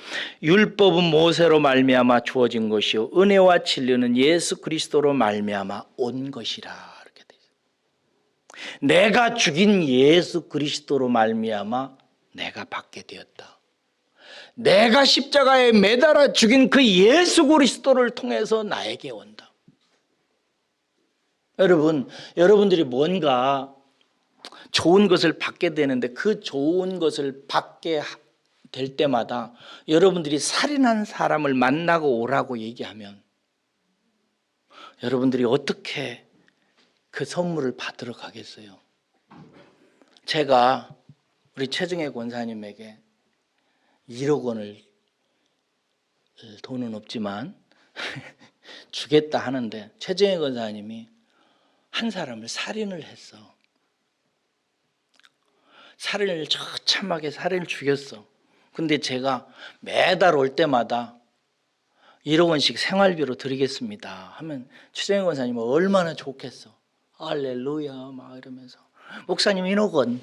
율법은 모세로 말미암아 주어진 것이요 은혜와 진리는 예수 그리스도로 말미암아 온 것이라. 이렇게 돼 있어요. 내가 죽인 예수 그리스도로 말미암아 내가 받게 되었다. 내가 십자가에 매달아 죽인 그 예수 그리스도를 통해서 나에게 온다. 여러분들이 뭔가 좋은 것을 받게 되는데 그 좋은 것을 받게 될 때마다 여러분들이 살인한 사람을 만나고 오라고 얘기하면 여러분들이 어떻게 그 선물을 받으러 가겠어요? 제가 우리 최정혜 권사님에게 1억 원을, 돈은 없지만 주겠다 하는데 최정혜 권사님이 한 사람을 살인을 했어. 처참하게 살인을 죽였어. 근데 제가 매달 올 때마다 1억 원씩 생활비로 드리겠습니다 하면 최정혜 권사님은 얼마나 좋겠어. 할렐루야 막 이러면서 목사님 1억 원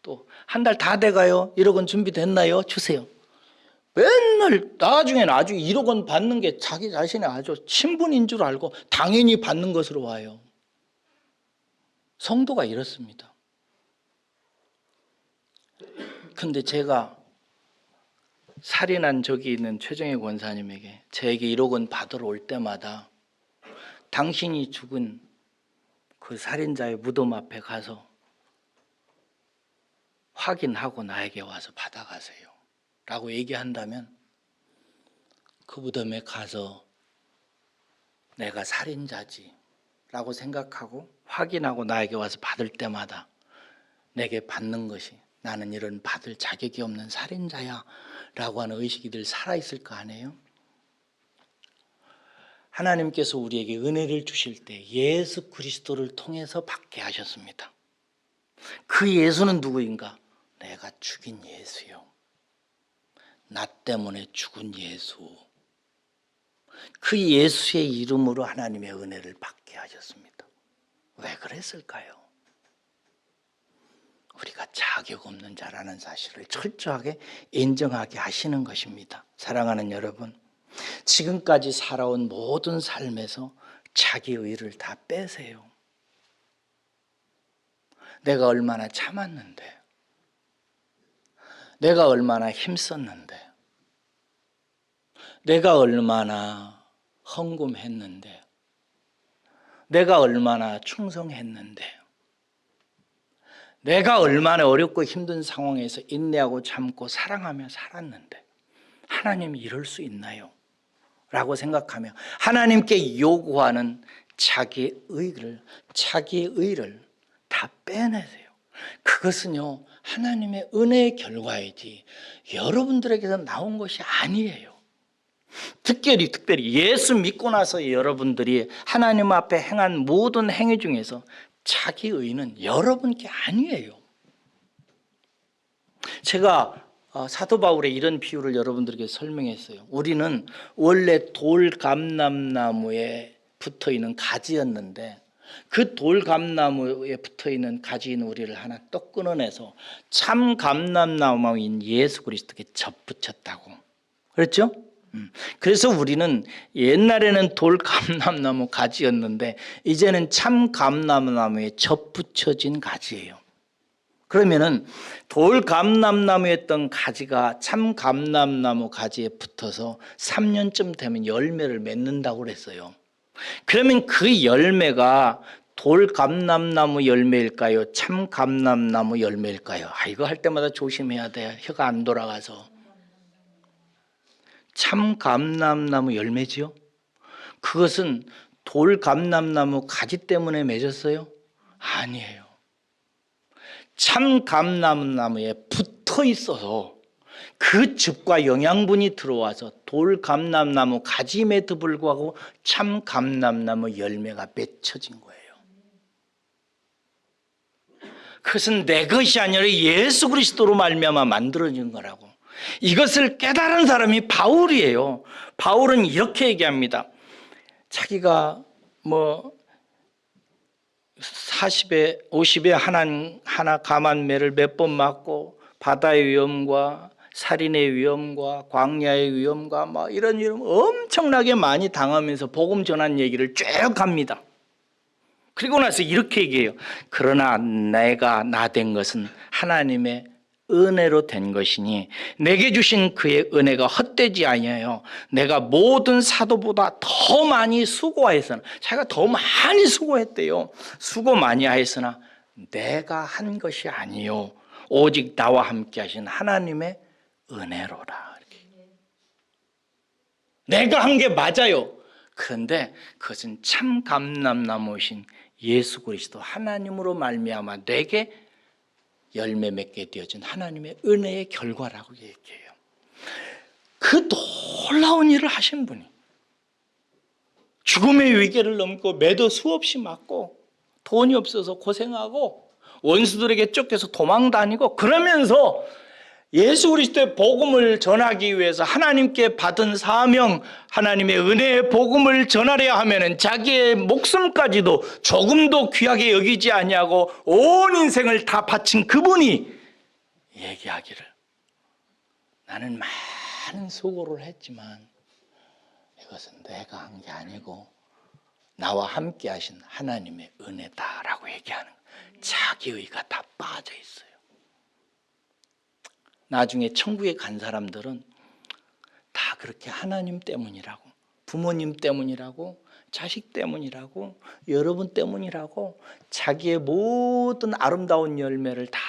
또 한 달 다 돼가요. 1억 원 준비됐나요? 주세요. 맨날 나중에는 아주 1억 원 받는 게 자기 자신의 아주 친분인 줄 알고 당연히 받는 것으로 와요. 성도가 이렇습니다. 근데 제가 살인한 적이 있는 최정혜 권사님에게 저에게 1억 원 받으러 올 때마다 당신이 죽은 그 살인자의 무덤 앞에 가서 확인하고 나에게 와서 받아가세요 라고 얘기한다면 그 무덤에 가서 내가 살인자지 라고 생각하고 확인하고 나에게 와서 받을 때마다 내게 받는 것이 나는 이런 받을 자격이 없는 살인자야 라고 하는 의식이 늘 살아있을 거 아니에요? 하나님께서 우리에게 은혜를 주실 때 예수 그리스도를 통해서 받게 하셨습니다. 그 예수는 누구인가? 내가 죽인 예수요. 나 때문에 죽은 예수. 그 예수의 이름으로 하나님의 은혜를 받게 하셨습니다. 왜 그랬을까요? 우리가 자격 없는 자라는 사실을 철저하게 인정하게 하시는 것입니다. 사랑하는 여러분, 지금까지 살아온 모든 삶에서 자기 의를 다 빼세요. 내가 얼마나 참았는데, 내가 얼마나 힘썼는데, 내가 얼마나 헌금했는데, 내가 얼마나 충성했는데, 내가 얼마나 어렵고 힘든 상황에서 인내하고 참고 사랑하며 살았는데 하나님이 이럴 수 있나요? 라고 생각하며 하나님께 요구하는 자기의 의를 다 빼내세요. 그것은요, 하나님의 은혜의 결과이지 여러분들에게서 나온 것이 아니에요. 특별히 예수 믿고 나서 여러분들이 하나님 앞에 행한 모든 행위 중에서 자기 의는 여러분께 아니에요. 제가 사도 바울의 이런 비유를 여러분들에게 설명했어요. 우리는 원래 돌감람나무에 붙어있는 가지였는데 그 돌감나무에 붙어있는 가지인 우리를 하나 또 끊어내서 참 감람나무인 예수 그리스도께 접붙였다고 그랬죠? 그래서 우리는 옛날에는 돌감람나무 가지였는데 이제는 참 감람나무에 접붙여진 가지예요. 그러면은 돌감람나무였던 가지가 참감람나무 가지에 붙어서 3년쯤 되면 열매를 맺는다고 그랬어요. 그러면 그 열매가 돌감람나무 열매일까요? 참감람나무 열매일까요? 이거 할 때마다 조심해야 돼요. 혀가 안 돌아가서. 참감람나무 열매지요? 그것은 돌감람나무 가지 때문에 맺었어요? 아니에요. 참감람나무에 붙어 있어서 그 즙과 영양분이 들어와서 돌감람나무 가지임에도 불구하고 참감람나무 열매가 맺혀진 거예요. 그것은 내 것이 아니라 예수 그리스도로 말미암아 만들어진 거라고. 이것을 깨달은 사람이 바울이에요. 바울은 이렇게 얘기합니다. 자기가 40에 50에 하나 감한 매를 몇 번 맞고 바다의 위험과 살인의 위험과 광야의 위험과 이런 위험 엄청나게 많이 당하면서 복음 전한 얘기를 쭉 합니다. 그리고 나서 이렇게 얘기해요. 그러나 내가 나 된 것은 하나님의 은혜로 된 것이니 내게 주신 그의 은혜가 헛되지 아니하여 내가 모든 사도보다 더 많이 수고하였으나, 자기가 더 많이 수고했대요. 수고 많이 하였으나 내가 한 것이 아니요 오직 나와 함께 하신 하나님의 은혜로라. 이렇게. 내가 한 게 맞아요. 그런데 그것은 참 감람나무이신 예수 그리스도 하나님으로 말미암아 내게 열매 맺게 되어진 하나님의 은혜의 결과라고 얘기해요. 그 놀라운 일을 하신 분이 죽음의 위기를 넘고 매도 수없이 맞고 돈이 없어서 고생하고 원수들에게 쫓겨서 도망 다니고 그러면서 예수 그리스도의 복음을 전하기 위해서 하나님께 받은 사명, 하나님의 은혜의 복음을 전하려 하면은 자기의 목숨까지도 조금도 귀하게 여기지 아니하고 온 인생을 다 바친 그분이 얘기하기를, 나는 많은 수고를 했지만 이것은 내가 한 게 아니고 나와 함께 하신 하나님의 은혜다라고 얘기하는 거예요. 자기의가 다 빠져 있어요. 나중에 천국에 간 사람들은 다 그렇게 하나님 때문이라고, 부모님 때문이라고, 자식 때문이라고, 여러분 때문이라고 자기의 모든 아름다운 열매를 다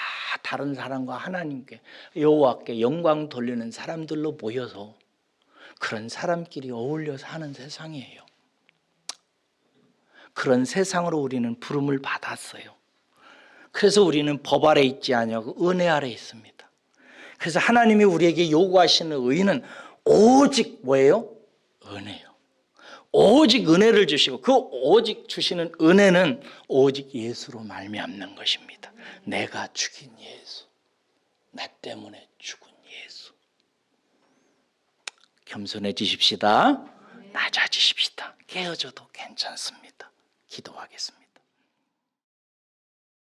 다른 사람과 하나님께, 여호와께 영광 돌리는 사람들로 모여서 그런 사람끼리 어울려 사는 세상이에요. 그런 세상으로 우리는 부름을 받았어요. 그래서 우리는 법 아래 있지 아니하고 은혜 아래 있습니다. 그래서 하나님이 우리에게 요구하시는 의는 오직 뭐예요? 은혜요. 오직 은혜를 주시고 그 오직 주시는 은혜는 오직 예수로 말미암는 것입니다. 내가 죽인 예수, 나 때문에 죽은 예수. 겸손해지십시다. 낮아지십시다. 깨어져도 괜찮습니다. 기도하겠습니다.